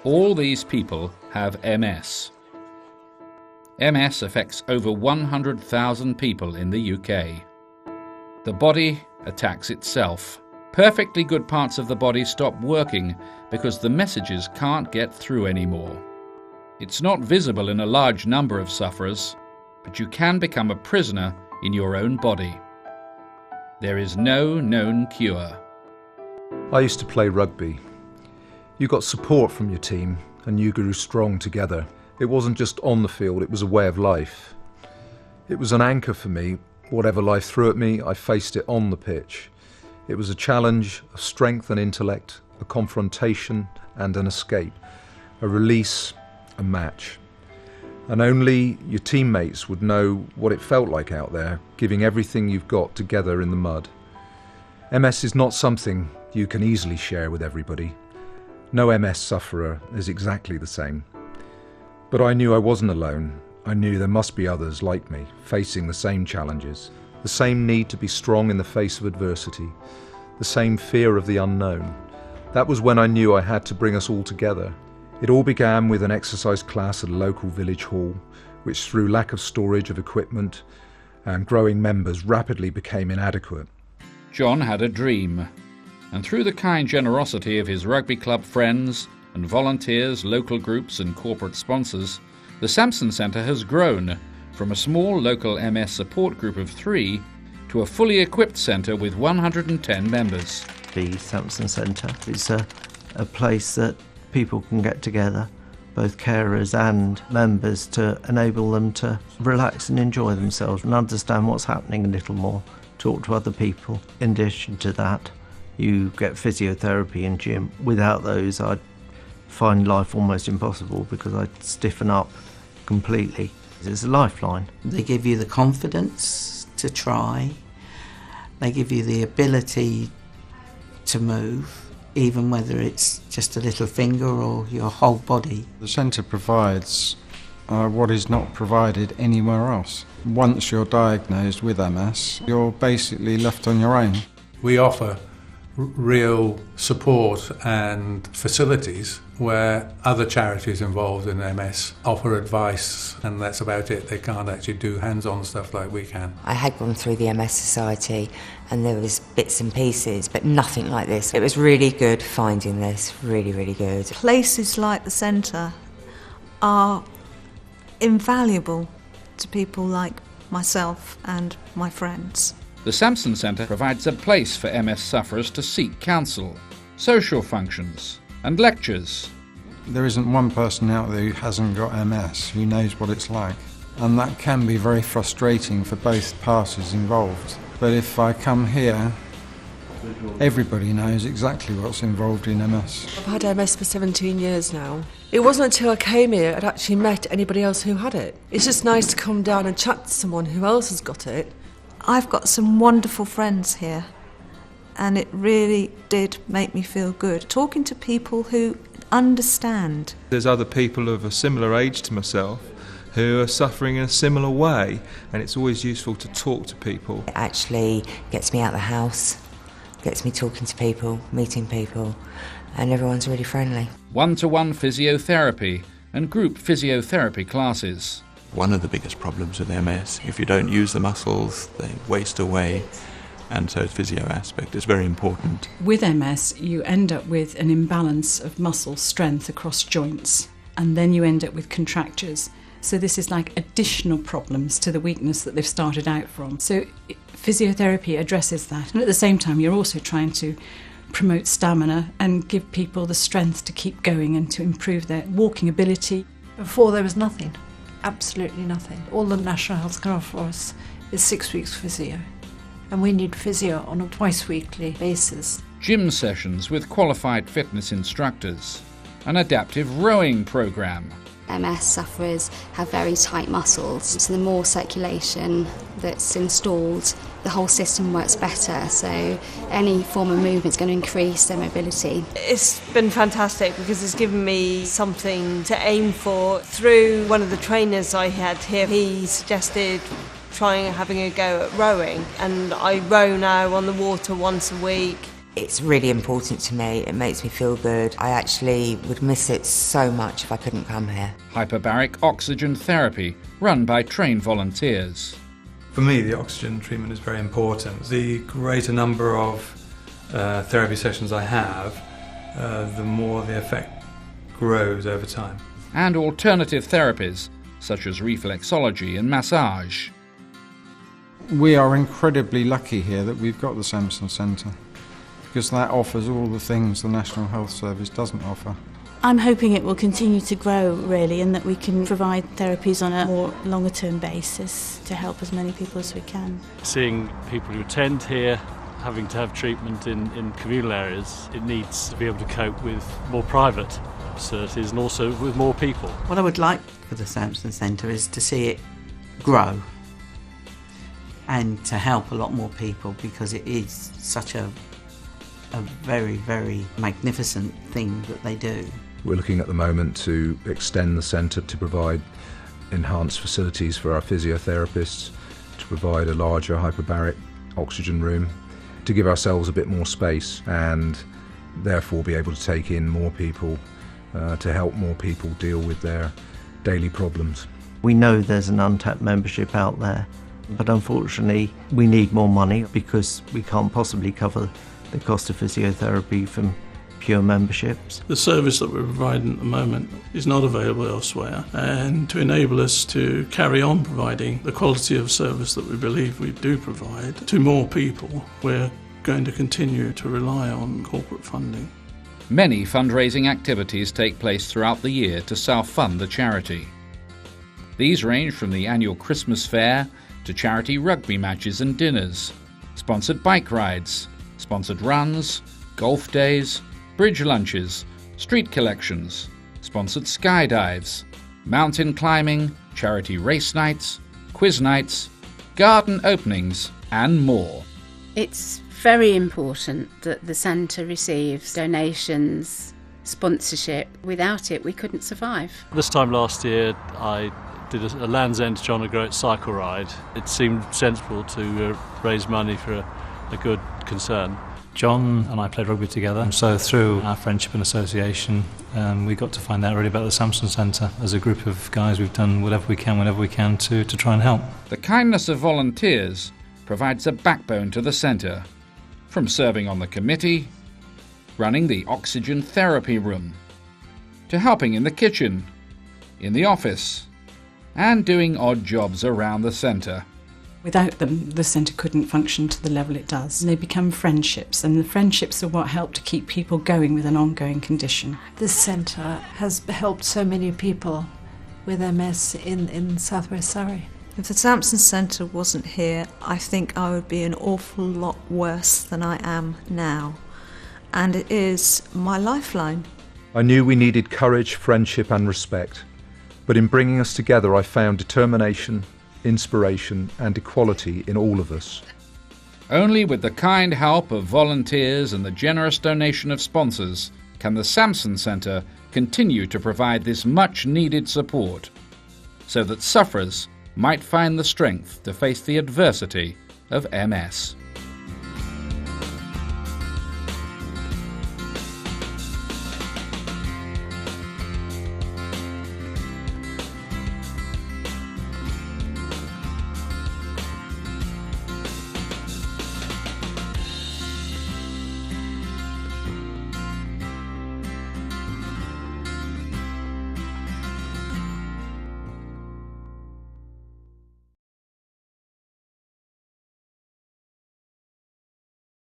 All these people have MS. MS affects over 100,000 people in the UK. The body attacks itself. Perfectly good parts of the body stop working because the messages can't get through anymore. It's not visible in a large number of sufferers, but you can become a prisoner in your own body. There is no known cure. I used to play rugby. You got support from your team and you grew strong together. It wasn't just on the field, it was a way of life. It was an anchor for me. Whatever life threw at me, I faced it on the pitch. It was a challenge, a strength and intellect, a confrontation and an escape, a release, a match. And only your teammates would know what it felt like out there, giving everything you've got together in the mud. MS is not something you can easily share with everybody. No MS sufferer is exactly the same. But I knew I wasn't alone. I knew there must be others like me, facing the same challenges, the same need to be strong in the face of adversity, the same fear of the unknown. That was when I knew I had to bring us all together. It all began with an exercise class at a local village hall, which through lack of storage of equipment and growing members rapidly became inadequate. John had a dream, and through the kind generosity of his rugby club friends and volunteers, local groups and corporate sponsors, the Samson Centre has grown from a small local MS support group of 3 to a fully equipped centre with 110 members. The Samson Centre is a place that people can get together, both carers and members, to enable them to relax and enjoy themselves and understand what's happening a little more, talk to other people. In addition to that, you get physiotherapy and gym. Without those, I'd find life almost impossible because I'd stiffen up completely. It's a lifeline. They give you the confidence to try. They give you the ability to move, even whether it's just a little finger or your whole body. The centre provides what is not provided anywhere else. Once you're diagnosed with MS, you're basically left on your own. We offer real support and facilities where other charities involved in MS offer advice, and that's about it. They can't actually do hands-on stuff like we can. I had gone through the MS Society and there was bits and pieces, but nothing like this. It was really good finding this, really, really good. Places like the centre are invaluable to people like myself and my friends. The Samson Centre provides a place for MS sufferers to seek counsel, social functions and lectures. There isn't one person out there who hasn't got MS who knows what it's like, and that can be very frustrating for both parties involved. But if I come here, everybody knows exactly what's involved in MS. I've had MS for 17 years now. It wasn't until I came here I'd actually met anybody else who had it. It's just nice to come down and chat to someone who else has got it. I've got some wonderful friends here, and it really did make me feel good, talking to people who understand. There's other people of a similar age to myself who are suffering in a similar way, and it's always useful to talk to people. It actually gets me out of the house, gets me talking to people, meeting people, and everyone's really friendly. One-to-one physiotherapy and group physiotherapy classes. One of the biggest problems with MS, if you don't use the muscles, they waste away, and so physio aspect is very important. With MS, you end up with an imbalance of muscle strength across joints, and then you end up with contractures. So this is like additional problems to the weakness that they've started out from. So physiotherapy addresses that, and at the same time you're also trying to promote stamina and give people the strength to keep going and to improve their walking ability. Before there was nothing. Absolutely nothing. All the National Health can offer us is 6 weeks physio, and we need physio on a twice-weekly basis. Gym sessions with qualified fitness instructors, an adaptive rowing programme. MS sufferers have very tight muscles, so the more circulation that's installed, the whole system works better, so any form of movement is going to increase their mobility. It's been fantastic because it's given me something to aim for. Through one of the trainers I had here, he suggested having a go at rowing, and I row now on the water once a week. It's really important to me. It makes me feel good. I actually would miss it so much if I couldn't come here. Hyperbaric oxygen therapy, run by trained volunteers. For me, the oxygen treatment is very important. The greater number of therapy sessions I have, the more the effect grows over time. And alternative therapies, such as reflexology and massage. We are incredibly lucky here that we've got the Samson Centre, because that offers all the things the National Health Service doesn't offer. I'm hoping it will continue to grow, really, and that we can provide therapies on a more longer-term basis to help as many people as we can. Seeing people who attend here having to have treatment in communal areas, it needs to be able to cope with more private facilities and also with more people. What I would like for the Samson Centre is to see it grow and to help a lot more people, because it is such a very, very magnificent thing that they do. We're looking at the moment to extend the centre to provide enhanced facilities for our physiotherapists, to provide a larger hyperbaric oxygen room, to give ourselves a bit more space and therefore be able to take in more people, to help more people deal with their daily problems. We know there's an untapped membership out there, but unfortunately we need more money because we can't possibly cover the cost of physiotherapy from pure memberships. The service that we're providing at the moment is not available elsewhere, and to enable us to carry on providing the quality of service that we believe we do provide to more people, we're going to continue to rely on corporate funding. Many fundraising activities take place throughout the year to self-fund the charity. These range from the annual Christmas fair to charity rugby matches and dinners, sponsored bike rides, sponsored runs, golf days, bridge lunches, street collections, sponsored skydives, mountain climbing, charity race nights, quiz nights, garden openings and more. It's very important that the centre receives donations, sponsorship. Without it, we couldn't survive. This time last year, I did a Land's End to John O'Groats cycle ride. It seemed sensible to raise money for a good concern. John and I played rugby together, and so through our friendship and association we got to find out really about the Samson Centre. As a group of guys, we've done whatever we can to try and help. The kindness of volunteers provides a backbone to the centre, from serving on the committee, running the oxygen therapy room, to helping in the kitchen, in the office, and doing odd jobs around the centre. Without them, the centre couldn't function to the level it does. And they become friendships, and the friendships are what help to keep people going with an ongoing condition. This centre has helped so many people with MS in southwest Surrey. If the Samson Centre wasn't here, I think I would be an awful lot worse than I am now. And it is my lifeline. I knew we needed courage, friendship and respect. But in bringing us together, I found determination, inspiration and equality in all of us. Only with the kind help of volunteers and the generous donation of sponsors can the Samson Centre continue to provide this much-needed support, so that sufferers might find the strength to face the adversity of MS.